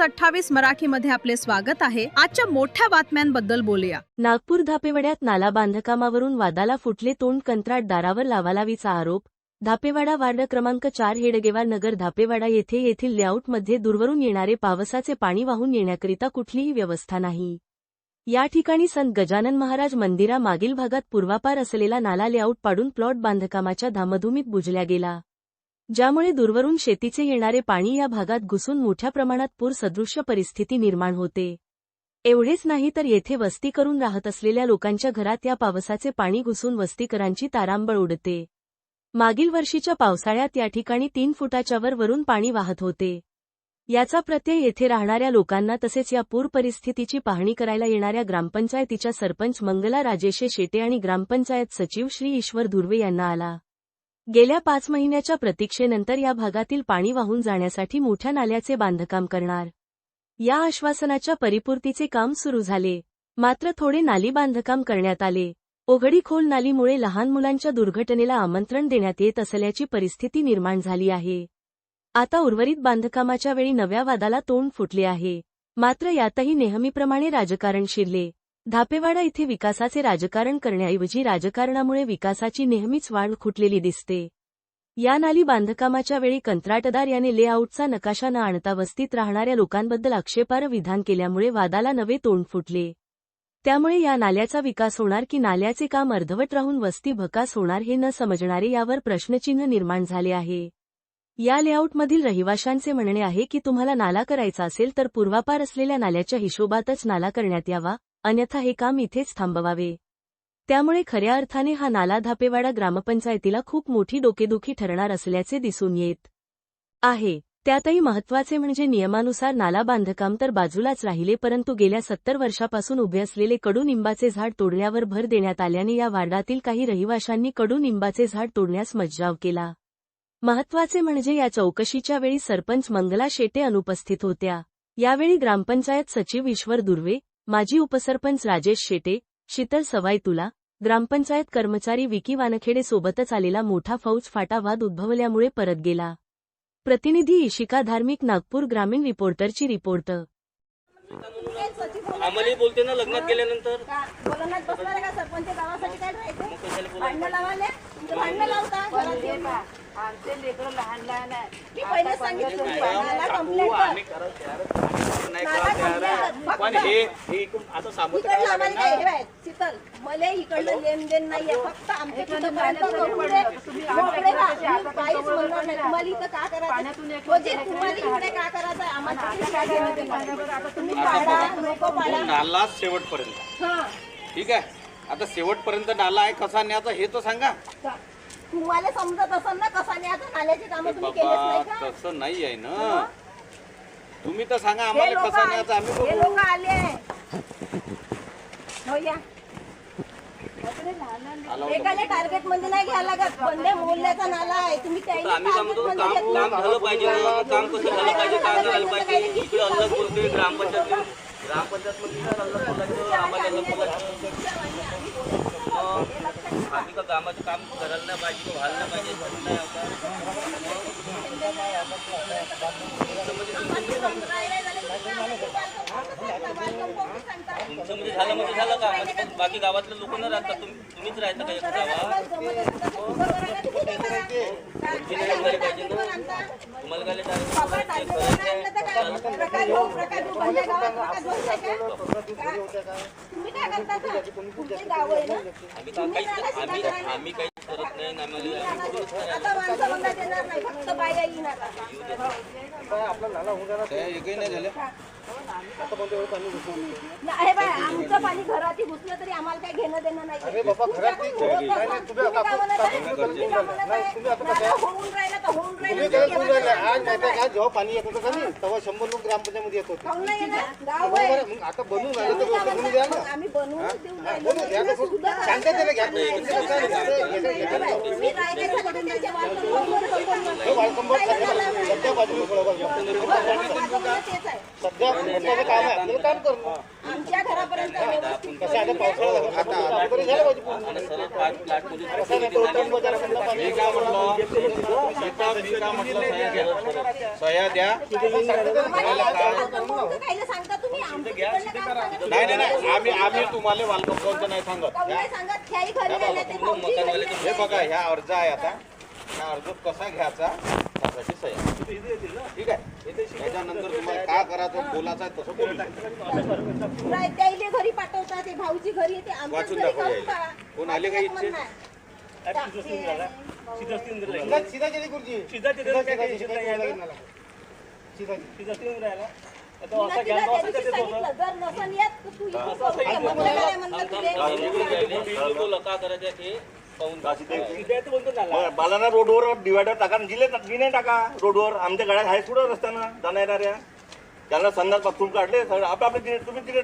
28 मराठीमध्ये आपले स्वागत आहे। आजच्या मोठ्या बातम्यांबद्दल बोलूया। नागपूर धापेवाड्यात नाला बांधकामावरून वादाला फुटले तोंड, कंत्राटदारावर लावालावीचा आरोप। धापेवाडा वार्ड क्रमांक 4 हेडगेवार नगर धापेवाडा येथील लेआउटमध्ये दूरवरून येणारे पावसाचे पाणी वाहून येण्याकरिता कुठलीही व्यवस्था नाही। या ठिकाणी संत गजानन महाराज मंदिरा मागील भागात पूर्वापार असलेला नाला लेआउट पाडून प्लॉट बांधकामाच्या धामधुमीत बुजल्या गेला, ज्यामुळे दूरवरून शेतीचे येणारे पाणी या भागात घुसून मोठ्या प्रमाणात पूर सदृश्य परिस्थिती निर्माण होते। एवढेच नाही तर येथे वस्ती करून राहत असलेल्या लोकांच्या घरात या पावसाचे पाणी घुसून वस्तीकरांची तारांबळ उडते। मागील वर्षीच्या पावसाळ्यात या ठिकाणी 3 फुटाच्या वरून पाणी वाहत होते। याचा प्रत्यय येथे राहणाऱ्या लोकांना तसेच या पूर परिस्थितीची पाहणी करायला येणाऱ्या ग्रामपंचायतीच्या सरपंच मंगला राजेशे शेटे आणि ग्रामपंचायत सचिव श्री ईश्वर धुर्वे यांना आला। गेल्या 5 महिन्याच्या प्रतीक्षेनंतर या भागातील पाणी वाहून जाण्यासाठी मोठ्या नाल्याचे बांधकाम करणार या आश्वासनाच्या परिपूर्तीचे काम सुरू झाले, मात्र थोडे नाली बांधकाम करण्यात आले। ओघडी खोल नालीमुळे लहान मुलांच्या दुर्घटनेला आमंत्रण देण्यात येत असल्याची परिस्थिती निर्माण झाली आहे। आता उर्वरित बांधकामाच्या वेळी नव्या वादाला तोंड फुटले आहे, मात्र यातही नेहमीप्रमाणे राजकारण शिरले। धापेवाडा इथे विकासाचे राजकारण करण्याऐवजी राजकारणामुळे विकासाची नेहमीच वाढ खुटलेली दिसते। या नाली बांधकामाच्या वेळी कंत्राटदार याने लेआउटचा नकाशा न आणता वस्तीत राहणाऱ्या लोकांबद्दल आक्षेपार्ह विधान केल्यामुळे वादाला नवे तोंड फुटले। त्यामुळे या नाल्याचा विकास होणार की नाल्याचे काम अर्धवट राहून वस्ती भकास होणार हे न समजणारे यावर प्रश्नचिन्ह निर्माण झाले आहे। या लेआउटमधील रहिवाशांचे म्हणणे आहे की तुम्हाला नाला करायचा असेल तर पूर्वापार असलेल्या नाल्याच्या हिशोबातच नाला करण्यात यावा, अन्यथा हे काम इथेच थांबवावे। त्यामुळे खऱ्या अर्थाने हा नाला धापेवाडा ग्रामपंचायतीला खूप मोठी डोकेदुखी ठरणार असल्याचे दिसून येत आहे। त्यातही महत्त्वाचे म्हणजे नियमानुसार नाला बांधकाम तर बाजूलाच राहिले, परंतु गेल्या 70 वर्षापासून उभे असलेले कडुनिंबाचे झाड तोडण्यावर भर देण्यात आल्याने या वार्डातील काही रहिवाशांनी कडुनिंबाचे झाड तोडण्यास मज्जाव केला। महत्त्वाचे म्हणजे या चौकशीच्या वेळी सरपंच मंगला शेटे अनुपस्थित होत्या। यावेळी ग्रामपंचायत सचिव ईश्वर धुर्वे, माजी उपसरपंच राजेश शेटे, शीतल सवाई तुला, ग्रामपंचायत कर्मचारी विकी वानखेडे सोबतच आलेला मोठा फौजफाटा वाद उद्भवल्यामुळे परत गेला। प्रतिनिधी इशिका धार्मिक, नागपूर ग्रामीण रिपोर्टरची रिपोर्ट। आम्हाला बोलते ना लग्नात गेल्यानंतर बोलण्यात बसणार का सरपंच गावासाठी काय राहायचं? भांडण लावाले तुमचं भांडण लावता आमचे लेकरं लहान लहान आहे। मी पहिले सांगितलं नाला कंप्लीट पण हे आता सामोरं करावं लागेल ना। शीतल मले इकडलं लेनदेन नाहीये, फक्त आमच्या तिथपर्यंत करून दे। मोकळे व्हा, मी काहीच म्हणणार नाही। तुम्हाला इथं का करायचं? तुम्हाला इकडे का करायचं? आम्हाला काय घेणं देणं? आता तुम्ही पाडा नको पाडा नाला शेवटपर्यंत। हां ठीक आहे, आता शेवटपर्यंत नाला आहे, कसा न्यायचा हे तर सांगा। तुम्हाला समजत असेल ना कसा न्यायचा? नाल्याची कामं तुम्ही केलेच नाही का? तसं नाही आहे ना, तुम्ही तर सांगा आम्हाला कसा न्यायचा, आम्ही हे बघू। लोक आले हो या एकाले टार्गेट मध्ये नाही घ्यायला लागत, बंदे मोहल्ल्याचा नाला आहे। तुम्ही तर आम्ही काय म्हणतो, काम झालं पाहिजे ना, काम कसं झालं पाहिजे, काय झालं पाहिजे। इकडे अलग बोलतोय ग्रामपंचायत मध्ये अलग बोलायचं, आम्हाला अलग बोलायचं। आम्ही का कामाचं काम करायला नाही पाहिजे, व्हायला नाही पाहिजे, तुमचं म्हणजे झालं म्हणजे झालं का? म्हणजे बाकी गावातल्या लोकांना राहतात, तुम्हीच राहता का एक गावात? पाहिजे ना तुम्हाला तुम्ही काय करता? तुमचे गाव आहे ना, आम्ही काही करत नाही ना, आता माणसं बंदा देणार नाही, फक्त बाया येणार। एकही नाही झालं आहे बाय, आमचं पाणी घरात घुसलं तरी आम्हाला काही घेणं देणं नाही। होऊन राहिलं आज जेव्हा पाणी येत होतं का नाही तेव्हा 100 लोक ग्रामपंचायतमध्ये येत होते। मग आता बनवून आलं तर बनवून द्या ना, आम्ही बनवून देऊन बनवून द्या ना, सांगता त्याला घ्या सध्या बाजूला सध्या काम आहे, आपल्याला काम करणं आमच्या घरापर्यंत कसं आता पावसाळा झाला पाहिजे मी काय म्हटलं सह्या द्या. कायला सांगता तुम्ही आमच्या तिकडनं काम सांगत नाही आम्ही तुम्हाला वालकंपाऊंडचं नाही सांगत. काहून नाही सांगत ह्याही घरी गेले ते भाऊजी घरी हे गेले. बघा ह्या अर्ज आहे आता ह्या अर्ज कसा घ्यायचा त्यासाठी सह्या. ठीक आहे. त्याच्यानंतर तुम्हाला काय करायचं बोलायचं आहे तसं बोलू शकता. नाही, त्याइले घरी पाठवतात ते भाऊजी घरी येते आमच्याच वाचून घरी दाखवा काहून यायला. का? कोण आले का असं इच्छे? म्हणणं आहे. सीधा चली गुरुजी सीधा चली सीधा चली तिला त्या दिवशी सांगितलं, जर नसन येत तर तू इथून करून ये. म्हणलं काय म्हणलं तुले? का करायचं ते पाहून बालाना रोडवर डिवायडर टाका जिने टाका रोडवर. आमच्या गाड्या आहेत पुढं रस्त्यानं जाणाऱ्या त्यांना संडास बाथरूम काढले आपले तुम्ही तिकडे